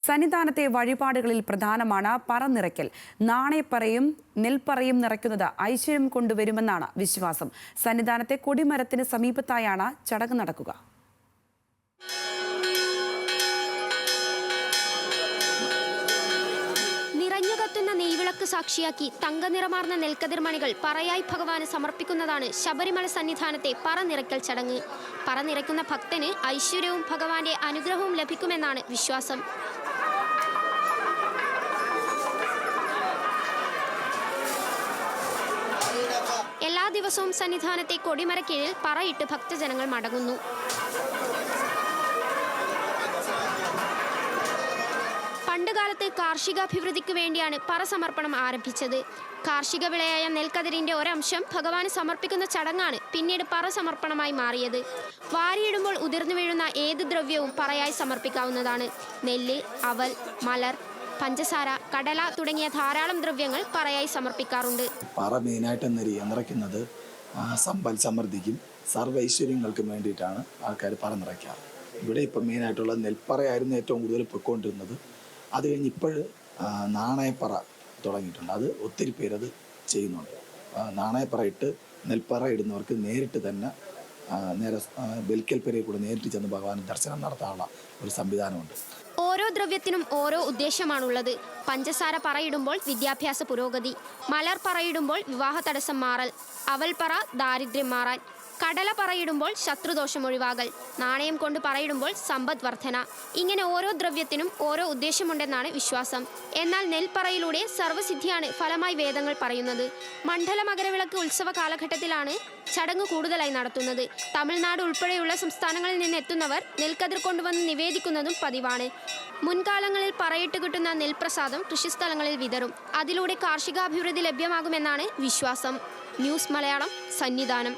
സന്നിധാനത്തെ വഴിപാടുകളിൽ പ്രധാനമാണ് പറനിറയ്ക്കൽ. നാണയപ്പറയും നെൽപ്പറയും നിറയ്ക്കുന്നത് ഐശ്വര്യം കൊണ്ടുവരുമെന്നാണ് വിശ്വാസം. സന്നിധാനത്തെ കൊടിമരത്തിന് സമീപത്തായാണ് ചടങ്ങ് നടക്കുക. നിറഞ്ഞുകത്തുന്ന നെയ്വിളക്ക് സാക്ഷിയാക്കി തങ്കനിറമാർന്ന നെൽക്കതിർമണികൾ പറയായി ഭഗവാന് സമർപ്പിക്കുന്നതാണ് ശബരിമല സന്നിധാനത്തെ പറനിറയ്ക്കൽ ചടങ്ങ്. പറനിറയ്ക്കുന്ന ഭക്തന് ഐശ്വര്യവും ഭഗവാന്റെ അനുഗ്രഹവും ലഭിക്കുമെന്നാണ് വിശ്വാസം. എല്ലാ ദിവസവും സന്നിധാനത്തെ കൊടിമരക്കീഴിൽ പറയിട്ട് ഭക്തജനങ്ങൾ മടങ്ങുന്നു. പണ്ടുകാലത്ത് കാർഷികാഭിവൃദ്ധിക്ക് വേണ്ടിയാണ് പറസമർപ്പണം ആരംഭിച്ചത്. കാർഷിക വിളയായ നെൽക്കതിരിന്റെ ഒരംശം ഭഗവാന് സമർപ്പിക്കുന്ന ചടങ്ങാണ് പിന്നീട് പറസമർപ്പണമായി മാറിയത്. വാരിയിടുമ്പോൾ ഉതിർന്നു വീഴുന്ന ഏത് ദ്രവ്യവും പറയായി സമർപ്പിക്കാവുന്നതാണ്. നെല്ല്, അവൽ, മലർ, പഞ്ചസാര, കടല തുടങ്ങിയ ധാരാളം ദ്രവ്യങ്ങൾ പറയായി സമർപ്പിക്കാറുണ്ട്. പറ മെയിനായിട്ട് നിറയ്ക്കുന്നത് സമ്പൽ സമൃദ്ധിക്കും സർവ്വൈശ്വര്യങ്ങൾക്കും വേണ്ടിയിട്ടാണ് ആൾക്കാർ പറ നിറയ്ക്കാറ്. ഇവിടെ ഇപ്പം മെയിനായിട്ടുള്ള നെൽപ്പറയായിരുന്നു ഏറ്റവും കൂടുതൽ പൊയ്ക്കൊണ്ടിരുന്നത്. അത് കഴിഞ്ഞ് ഇപ്പോൾ നാണയപ്പറ തുടങ്ങിയിട്ടുണ്ട്. അത് ഒത്തിരി പേരത് ചെയ്യുന്നുണ്ട്. നാണയപ്പറ ഇട്ട് നെൽപ്പറ ഇടുന്നവർക്ക് നേരിട്ട് തന്നെ നേരെ ബലിക്കൽപ്പരയിൽ കൂടെ നേരിട്ട് ചെന്ന് ഭഗവാൻ ദർശനം നടത്താനുള്ള ഒരു സംവിധാനമുണ്ട്. ഓരോ ദ്രവ്യത്തിനും ഓരോ ഉദ്ദേശമാണുള്ളത്. പഞ്ചസാര പറയിടുമ്പോൾ വിദ്യാഭ്യാസ പുരോഗതി, മലർ പറയിടുമ്പോൾ വിവാഹ തടസ്സം മാറൽ, അവൽ പറ ദാരിദ്ര്യം മാറാൻ, കടല പറയിടുമ്പോൾ ശത്രുദോഷം ഒഴിവാകൽ, നാണയം കൊണ്ട് പറയിടുമ്പോൾ സമ്പദ് വർധന. ഇങ്ങനെ ഓരോ ദ്രവ്യത്തിനും ഓരോ ഉദ്ദേശമുണ്ടെന്നാണ് വിശ്വാസം. എന്നാൽ നെൽപ്പറയിലൂടെ സർവ്വസിദ്ധിയാണ് ഫലമായി വേദങ്ങൾ പറയുന്നത്. മണ്ഡല മകരവിളക്ക് ഉത്സവ കാലഘട്ടത്തിലാണ് ചടങ്ങ് കൂടുതലായി നടത്തുന്നത്. തമിഴ്നാട് ഉൾപ്പെടെയുള്ള സംസ്ഥാനങ്ങളിൽ നിന്ന് എത്തുന്നവർ നെൽക്കതിർ കൊണ്ടുവന്ന് നിവേദിക്കുന്നതും പതിവാണ്. മുൻകാലങ്ങളിൽ പറയിട്ട് കിട്ടുന്ന നെൽപ്രസാദം കൃഷിസ്ഥലങ്ങളിൽ വിതറും. അതിലൂടെ കാർഷികാഭിവൃദ്ധി ലഭ്യമാകുമെന്നാണ് വിശ്വാസം. ന്യൂസ് മലയാളം, സന്നിധാനം.